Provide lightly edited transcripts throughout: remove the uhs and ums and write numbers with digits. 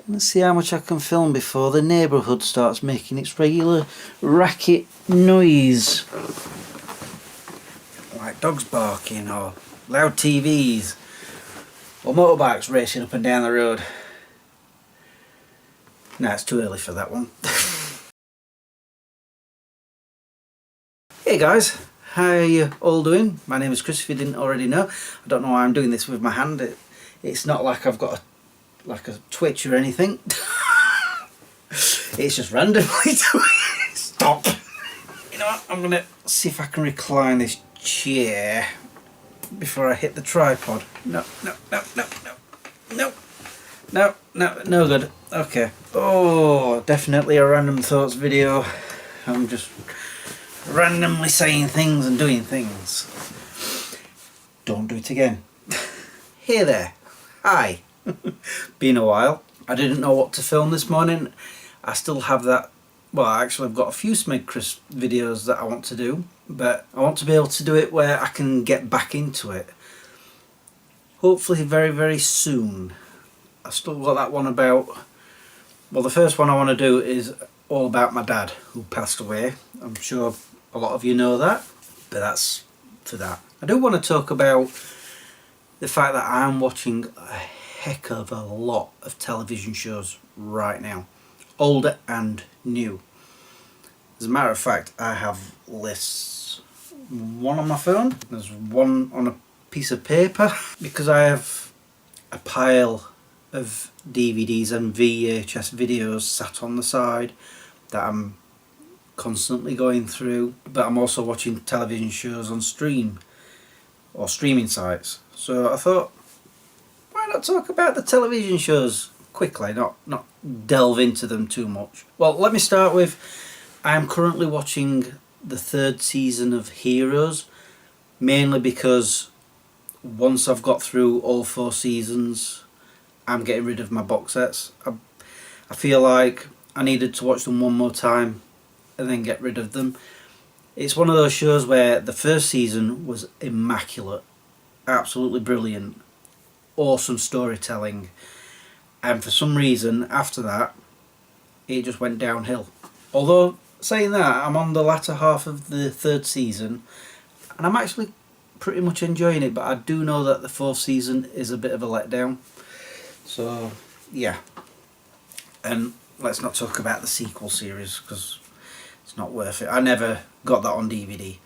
Let's see how much I can film before the neighbourhood starts making its regular racket noise. Like dogs barking or loud TVs or motorbikes racing up and down the road. No, it's too early for that one. Hey guys, how are you all doing? My name is Chris, if you didn't already know. I don't know why I'm doing this with my hand. It's not like I've got a twitch or anything. It's just randomly stop. You know what, I'm gonna see if I can recline this chair before I hit the tripod. No good. Okay. Oh, definitely a random thoughts video. I'm just randomly saying things and doing things. Don't do it again. Hey there. Hi. Been a while. I didn't know what to film this morning. I still have that. Well, actually I've got a few Smeg Chris videos that I want to do, but I want to be able to do it where I can get back into it. Hopefully very, very soon. I've still got that one about, well, the first one I want to do is all about my dad who passed away. I'm sure a lot of you know that, but that's for that. I do want to talk about the fact that I'm watching a heck of a lot of television shows right now, old and new. As a matter of fact, I have lists, one on my phone, there's one on a piece of paper, because I have a pile of DVDs and VHS videos sat on the side that I'm constantly going through, but I'm also watching television shows on stream or streaming sites. So I thought, why not talk about the television shows quickly, not delve into them too much. Well, let me start with, I am currently watching the 3rd season of Heroes, mainly because once I've got through all 4 seasons, I'm getting rid of my box sets. I feel like I needed to watch them one more time and then get rid of them. It's one of those shows where the 1st season was immaculate, absolutely brilliant, awesome storytelling, and for some reason after that it just went downhill. Although saying that, I'm on the latter half of the 3rd season and I'm actually pretty much enjoying it, but I do know that the 4th season is a bit of a letdown. So yeah, and let's not talk about the sequel series because it's not worth it. I never got that on DVD.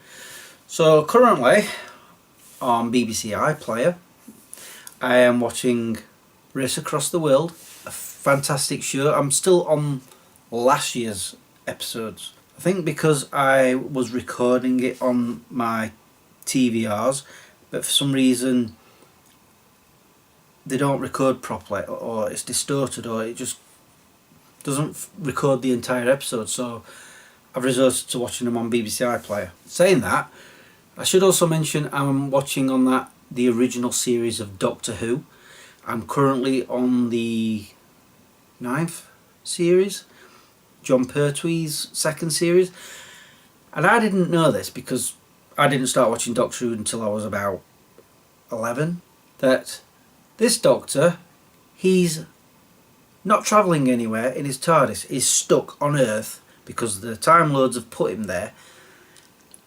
So currently on BBC iPlayer I am watching Race Across the World, a fantastic show. I'm still on last year's episodes. I think because I was recording it on my TVRs, but for some reason they don't record properly, or it's distorted, or it just doesn't record the entire episode, so I've resorted to watching them on BBC iPlayer. Saying that, I should also mention I'm watching on that the original series of Doctor Who. I'm currently on the 9th series, John Pertwee's 2nd series, and I didn't know this because I didn't start watching Doctor Who until I was about 11, that this Doctor, he's not travelling anywhere in his TARDIS, he's stuck on Earth because the Time Lords have put him there,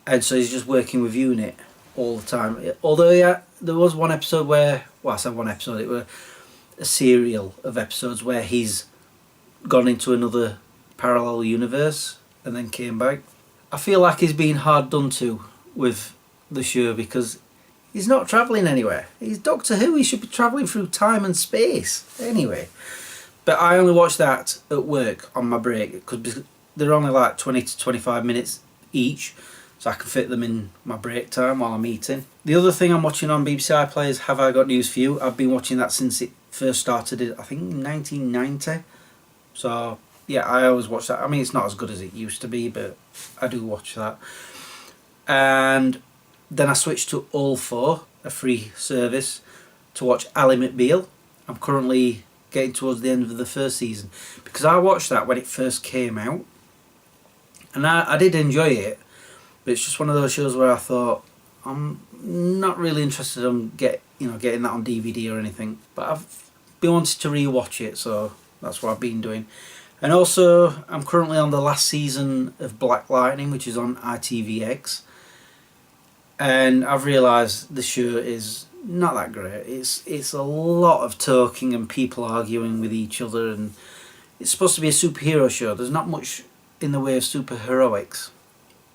and so he's just working with UNIT all the time. Although yeah, there was one episode where, well, I said one episode, it was a serial of episodes where he's gone into another parallel universe and then came back. I feel like he's been hard done to with the show because he's not travelling anywhere. He's Doctor Who, he should be travelling through time and space anyway. But I only watch that at work on my break because they're only like 20 to 25 minutes each, so I can fit them in my break time while I'm eating. The other thing I'm watching on BBC iPlayer is Have I Got News For You. I've been watching that since it first started, I think in 1990. So yeah, I always watch that. I mean, it's not as good as it used to be, but I do watch that. And then I switched to All 4, a free service, to watch Ally McBeal. I'm currently getting towards the end of the 1st season because I watched that when it first came out and I did enjoy it, but it's just one of those shows where I thought I'm not really interested in getting that on DVD or anything, but I've been wanting to re-watch it, so that's what I've been doing. And also, I'm currently on the last season of Black Lightning, which is on ITVX. And I've realised the show is not that great. It's a lot of talking and people arguing with each other, and it's supposed to be a superhero show. There's not much in the way of superheroics.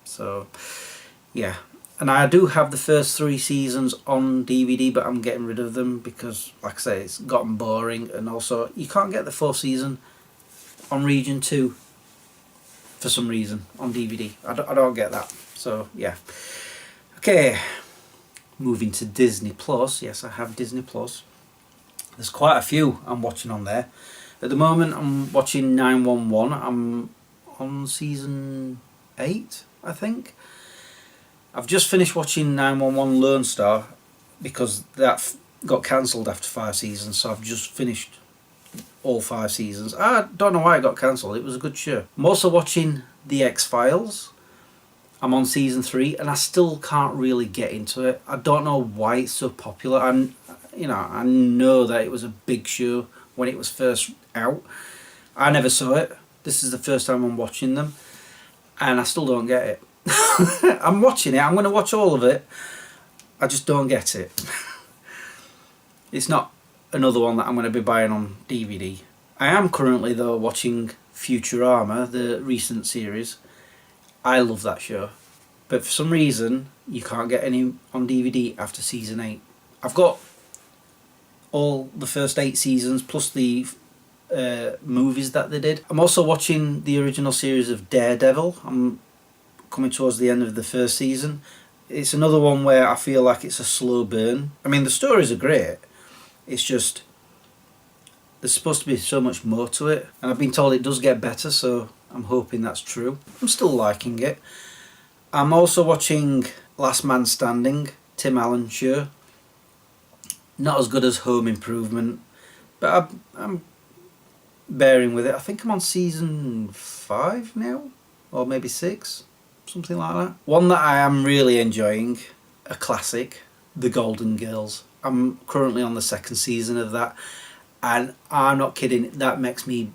So, yeah. And I do have the first 3 seasons on DVD, but I'm getting rid of them because, like I say, it's gotten boring. And also, you can't get the 4th season on Region 2 for some reason on DVD. I don't get that. So, yeah. Okay. Moving to Disney Plus. Yes, I have Disney Plus. There's quite a few I'm watching on there. At the moment, I'm watching 911. I'm on season 8, I think. I've just finished watching 911 Lone Star because that got cancelled after 5 seasons, so I've just finished all 5 seasons. I don't know why it got cancelled. It was a good show. I'm also watching The X-Files. I'm on season 3 and I still can't really get into it. I don't know why it's so popular. I know that it was a big show when it was first out. I never saw it. This is the first time I'm watching them and I still don't get it. I'm watching it. I'm going to watch all of it. I just don't get it. It's not another one that I'm going to be buying on DVD. I am currently, though, watching Futurama, the recent series. I love that show. But for some reason, you can't get any on DVD after season 8. I've got all the first 8 seasons plus the movies that they did. I'm also watching the original series of Daredevil. I'm coming towards the end of the first season. It's another one where I feel like it's a slow burn. I mean, the stories are great. It's just there's supposed to be so much more to it, and I've been told it does get better, so I'm hoping that's true. I'm still liking it. I'm also watching Last Man Standing, Tim Allen show. Not as good as Home Improvement, but I'm bearing with it. I think I'm on season 5 now, or maybe 6, something like that. One that I am really enjoying, a classic, The Golden Girls. I'm currently on the 2nd season of that, and I'm not kidding, that makes me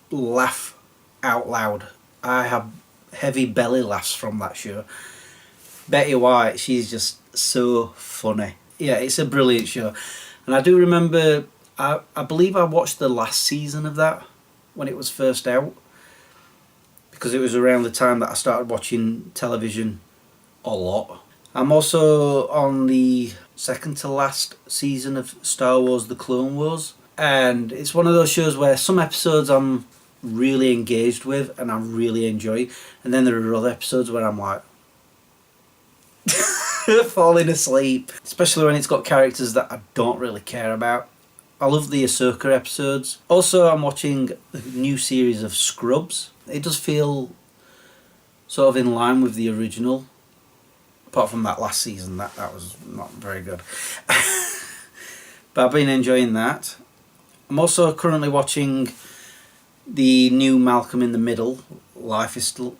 laugh out loud. I have heavy belly laughs from that show. Betty White, she's just so funny. Yeah, it's a brilliant show. And I do remember, I believe I watched the last season of that when it was first out, because it was around the time that I started watching television a lot. I'm also on the 2nd to last season of Star Wars The Clone Wars, and it's one of those shows where some episodes I'm really engaged with and I really enjoy, and then there are other episodes where I'm like falling asleep, especially when it's got characters that I don't really care about. I love the Ahsoka episodes. Also, I'm watching the new series of Scrubs. It does feel sort of in line with the original, apart from that last season. That was not very good. But I've been enjoying that. I'm also currently watching the new Malcolm in the Middle. Life's Still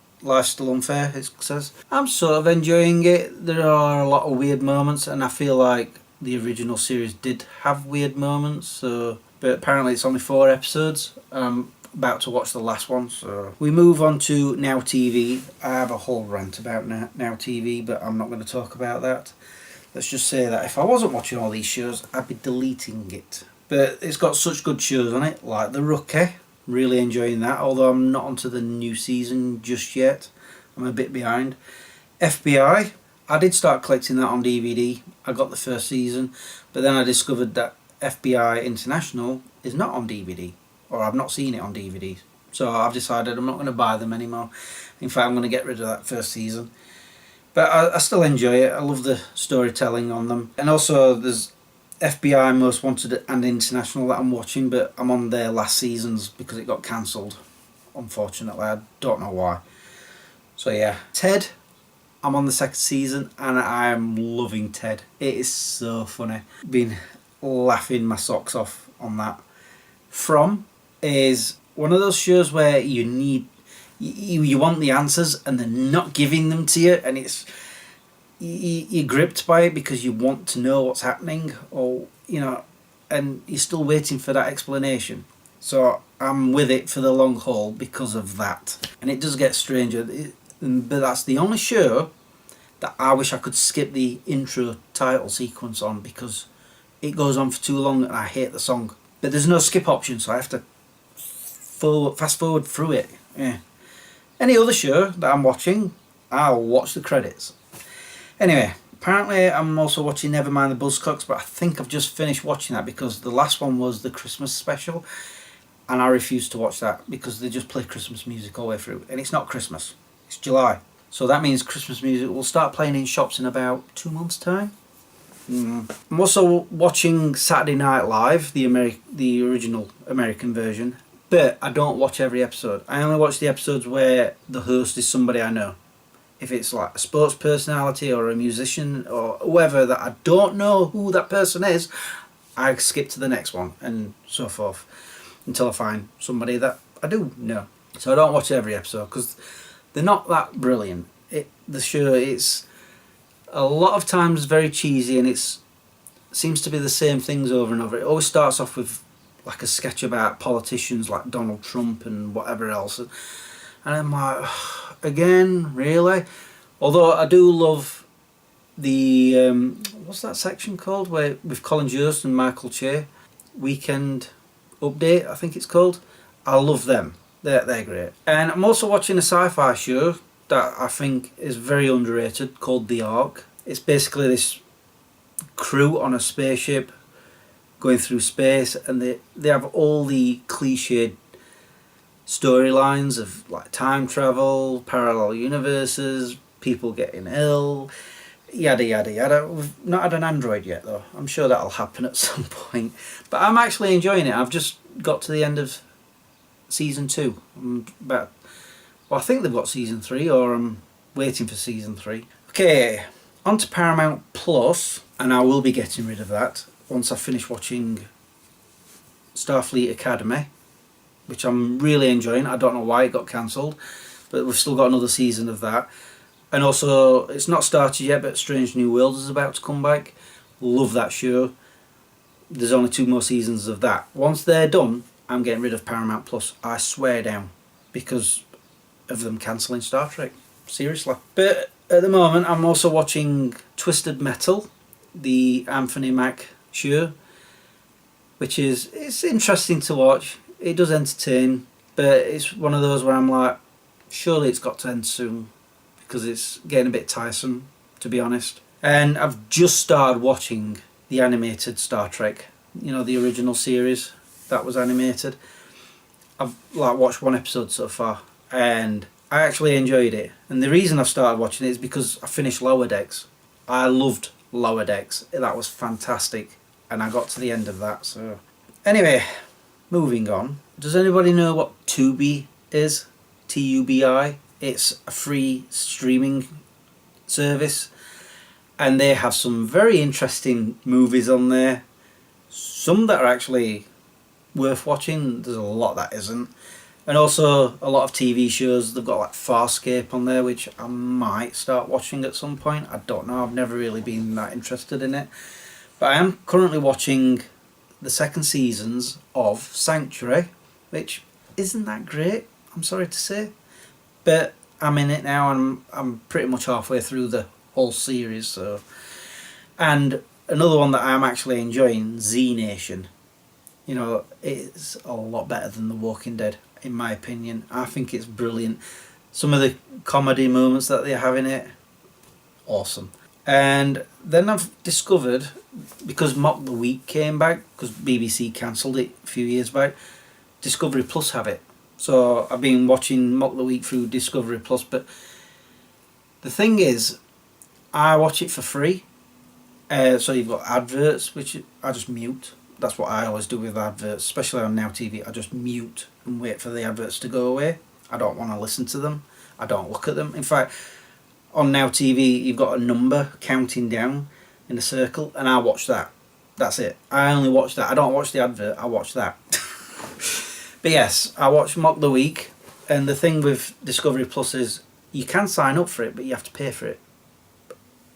Unfair, it says. I'm sort of enjoying it. There are a lot of weird moments, and I feel like the original series did have weird moments. But apparently it's only 4 episodes. I'm about to watch the last one. So we move on to Now TV. I have a whole rant about Now TV, but I'm not going to talk about that. Let's just say that if I wasn't watching all these shows, I'd be deleting it. But it's got such good shows on it, like The Rookie. Really enjoying that, although I'm not onto the new season just yet. I'm a bit behind. FBI, I did start collecting that on DVD. I got the first season, but then I discovered that FBI International is not on DVD, or I've not seen it on DVD. So I've decided I'm not going to buy them anymore. In fact, I'm going to get rid of that first season. But I still enjoy it. I love the storytelling on them. And also there's FBI Most Wanted and International that I'm watching, but I'm on their last seasons because it got cancelled, unfortunately. I don't know why. So yeah. Ted, I'm on the 2nd season and I am loving Ted. It is so funny. Been laughing my socks off on that. From is one of those shows where you want the answers and they're not giving them to you, and it's you're gripped by it because you want to know what's happening, or and you're still waiting for that explanation. So I'm with it for the long haul because of that. And it does get stranger, but that's the only show that I wish I could skip the intro title sequence on, because it goes on for too long and I hate the song. But there's no skip option, so I have to fast forward through it. Yeah. Any other show that I'm watching, I'll watch the credits. Anyway, apparently I'm also watching Nevermind the Buzzcocks, but I think I've just finished watching that because the last one was the Christmas special, and I refuse to watch that because they just play Christmas music all the way through, and it's not Christmas, it's July. So that means Christmas music will start playing in shops in about 2 months' time. I'm also watching Saturday Night Live, the original American version, but I don't watch every episode. I only watch the episodes where the host is somebody I know. If it's like a sports personality or a musician or whoever that I don't know who that person is, I skip to the next one and so forth until I find somebody that I do know. So I don't watch every episode because they're not that brilliant. The show, it's a lot of times very cheesy, and it seems to be the same things over and over. It always starts off with like a sketch about politicians like Donald Trump and whatever else, and I'm like, again, really? Although I do love the what's that section called, where with Colin Jost and Michael Che, Weekend Update I think it's called. I love them. They're great. And I'm also watching a sci-fi show that I think is very underrated called The Ark. It's basically this crew on a spaceship going through space, and they have all the cliched storylines of like time travel, parallel universes, people getting ill, yada yada yada. We've not had an android yet though. I'm sure that'll happen at some point. But I'm actually enjoying it. I've just got to the end of season 2. I think they've got season 3, or I'm waiting for season 3. Okay, on to Paramount Plus, and I will be getting rid of that once I finish watching Starfleet Academy, which I'm really enjoying. I don't know why it got cancelled, but we've still got another season of that. And also, it's not started yet, but Strange New World is about to come back. Love that show. There's only 2 more seasons of that. Once they're done, I'm getting rid of Paramount Plus. I swear down, because of them cancelling Star Trek. Seriously. But at the moment, I'm also watching Twisted Metal, the Anthony Mack show, which it's interesting to watch. It does entertain, but it's one of those where I'm like, surely it's got to end soon, because it's getting a bit tiresome, to be honest. And I've just started watching the animated Star Trek, the original series that was animated. I've watched 1 episode so far, and I actually enjoyed it. And the reason I've started watching it is because I finished Lower Decks. I loved Lower Decks. That was fantastic, and I got to the end of that. So anyway, moving on. Does anybody know what Tubi is? Tubi. It's a free streaming service, and they have some very interesting movies on there. Some that are actually worth watching. There's a lot that isn't. And also a lot of TV shows. They've got like Farscape on there, which I might start watching at some point. I don't know. I've never really been that interested in it. But I am currently watching the 2nd seasons of Sanctuary, which isn't that great, I'm sorry to say. But I'm in it now, and I'm pretty much halfway through the whole series. So, and another one that I'm actually enjoying, Z Nation. It's a lot better than The Walking Dead, in my opinion. I think it's brilliant. Some of the comedy moments that they have in it, awesome. And then I've discovered, because Mock the Week came back, because BBC cancelled it a few years back, Discovery Plus have it. So I've been watching Mock the Week through Discovery Plus, but the thing is, I watch it for free. So you've got adverts, which I just mute. That's what I always do with adverts, especially on Now TV. I just mute and wait for the adverts to go away. I don't want to listen to them. I don't look at them. In fact, on Now TV, you've got a number counting down in a circle, and I watch that. That's it. I only watch that. I don't watch the advert. I watch that. But yes, I watch Mock the Week, and the thing with Discovery Plus is you can sign up for it, but you have to pay for it.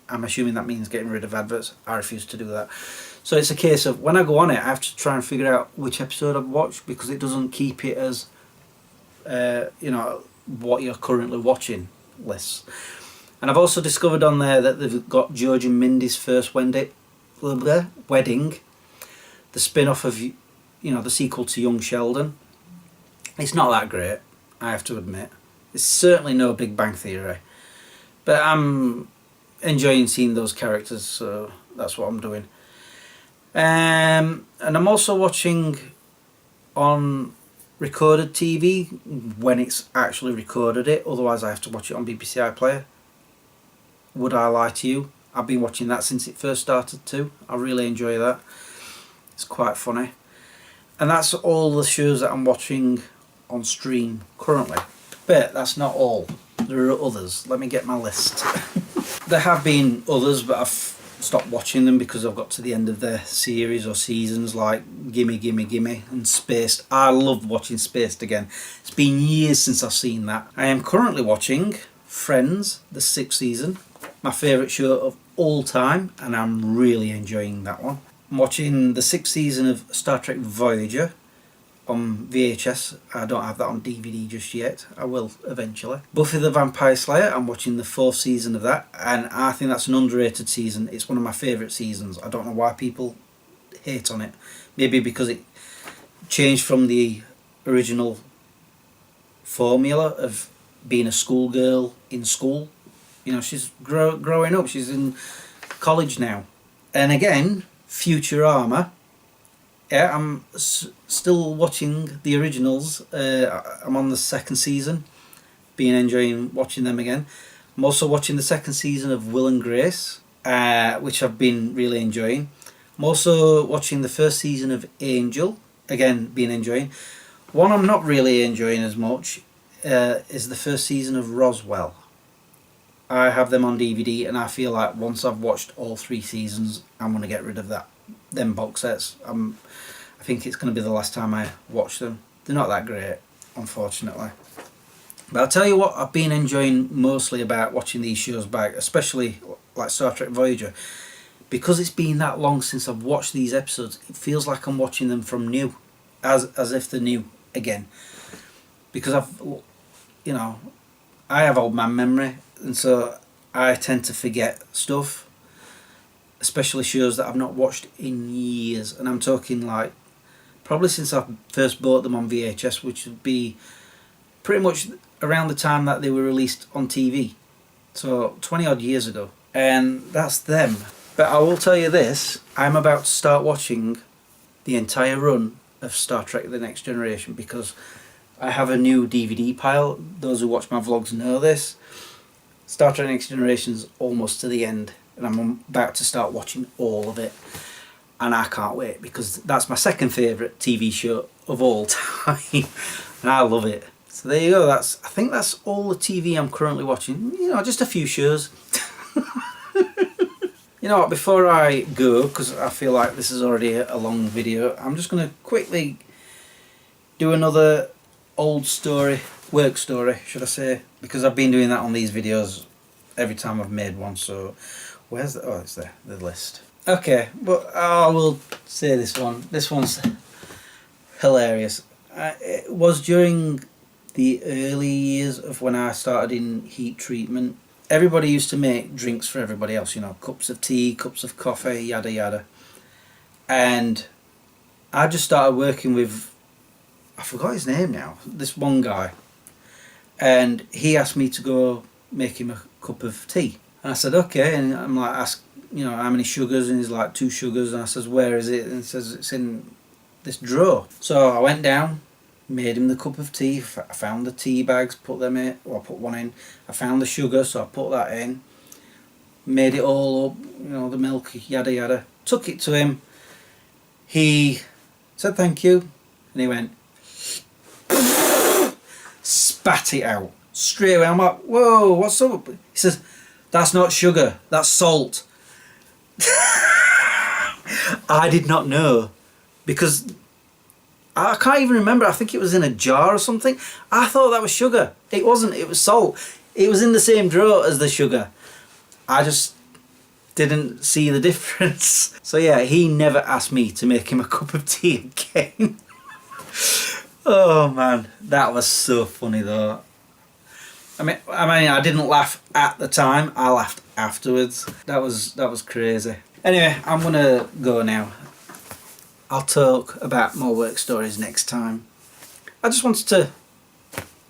I'm assuming that means getting rid of adverts. I refuse to do that. So it's a case of when I go on it, I have to try and figure out which episode I've watched, because it doesn't keep it as what you're currently watching lists. And I've also discovered on there that they've got George and Mindy's First Wedding, the spin-off of, the sequel to Young Sheldon. It's not that great, I have to admit. It's certainly no Big Bang Theory, but I'm enjoying seeing those characters, so that's what I'm doing. And I'm also watching on recorded TV when it's actually recorded it, otherwise I have to watch it on BBC iPlayer. Would I Lie to You? I've been watching that since it first started too. I really enjoy that. It's quite funny. And that's all the shows that I'm watching on stream currently. But that's not all. There are others. Let me get my list. There have been others, but I've stopped watching them because I've got to the end of their series or seasons, like Gimme Gimme Gimme and Spaced. I love watching Spaced again. It's been years since I've seen that. I am currently watching Friends, the 6th season. My favourite show of all time, and I'm really enjoying that one. I'm watching the 6th season of Star Trek Voyager on VHS. I don't have that on DVD just yet. I will eventually. Buffy the Vampire Slayer, I'm watching the 4th season of that, and I think that's an underrated season. It's one of my favourite seasons. I don't know why people hate on it. Maybe because it changed from the original formula of being a schoolgirl in school. She's growing up. She's in college now. And again, Futurama. Yeah, I'm still watching the originals. I'm on the 2nd season. Enjoying watching them again. I'm also watching the 2nd season of Will and Grace, which I've been really enjoying. I'm also watching the 1st season of Angel. Again, enjoying. One I'm not really enjoying as much is the 1st season of Roswell. I have them on DVD, and I feel like once I've watched all 3 seasons, I'm going to get rid of them box sets. I think it's going to be the last time I watch them. They're not that great, unfortunately. But I'll tell you what I've been enjoying mostly about watching these shows back, especially like Star Trek Voyager. Because it's been that long since I've watched these episodes, it feels like I'm watching them from new, as if they're new again. Because I have old man memory, and so I tend to forget stuff, especially shows that I've not watched in years. And I'm talking like probably since I first bought them on VHS, which would be pretty much around the time that they were released on TV, so 20 odd years ago. And that's them. But I will tell you this, I'm about to start watching the entire run of Star Trek The Next Generation, because I have a new DVD pile. Those who watch my vlogs know this. Star Trek Next Generation's almost to the end, and I'm about to start watching all of it. And I can't wait, because that's my 2nd favourite TV show of all time. And I love it. So there you go. I think that's all the TV I'm currently watching. Just a few shows. You know what, before I go, because I feel like this is already a long video, I'm just going to quickly do another old story, work story should I say, because I've been doing that on these videos every time I've made one. So where's the, oh, it's there, the list. Okay, but I will say this one's hilarious. It was during the early years of when I started in heat treatment. Everybody used to make drinks for everybody else, cups of tea, cups of coffee, yada yada. And I just started working with, I forgot his name now, this one guy. And he asked me to go make him a cup of tea. And I said, okay. And I'm like, ask, how many sugars? And he's like, 2 sugars. And I says, where is it? And he says, it's in this drawer. So I went down, made him the cup of tea. I found the tea bags, put them in, or I put one in. I found the sugar, so I put that in. Made it all up, the milk, yada yada. Took it to him. He said thank you, and he went, spat it out straight away. I'm like, whoa, what's up? He says, that's not sugar, that's salt. I did not know, because I can't even remember. I think it was in a jar or something. I thought that was sugar. It wasn't, it was salt. It was in the same drawer as the sugar. I just didn't see the difference. So yeah, he never asked me to make him a cup of tea again. Oh man, that was so funny though. I mean, I didn't laugh at the time. I laughed afterwards. That was crazy. Anyway, I'm gonna go now. I'll talk about more work stories next time. I just wanted to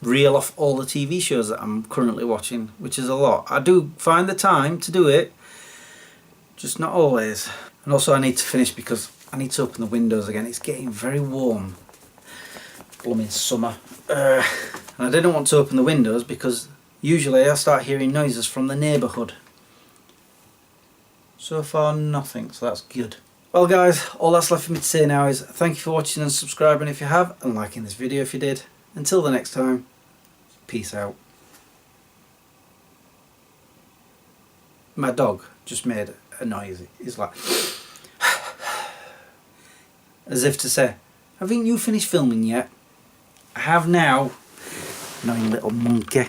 reel off all the TV shows that I'm currently watching, which is a lot. I do find the time to do it, just not always. And also I need to finish because I need to open the windows again. It's getting very warm. Blooming summer. And I didn't want to open the windows because usually I start hearing noises from the neighbourhood. So far nothing, so that's good. Well guys, all that's left for me to say now is thank you for watching and subscribing if you have, and liking this video if you did. Until the next time, peace out. My dog just made a noise. He's like as if to say, haven't you finished filming yet? I have now. Annoying little monkey.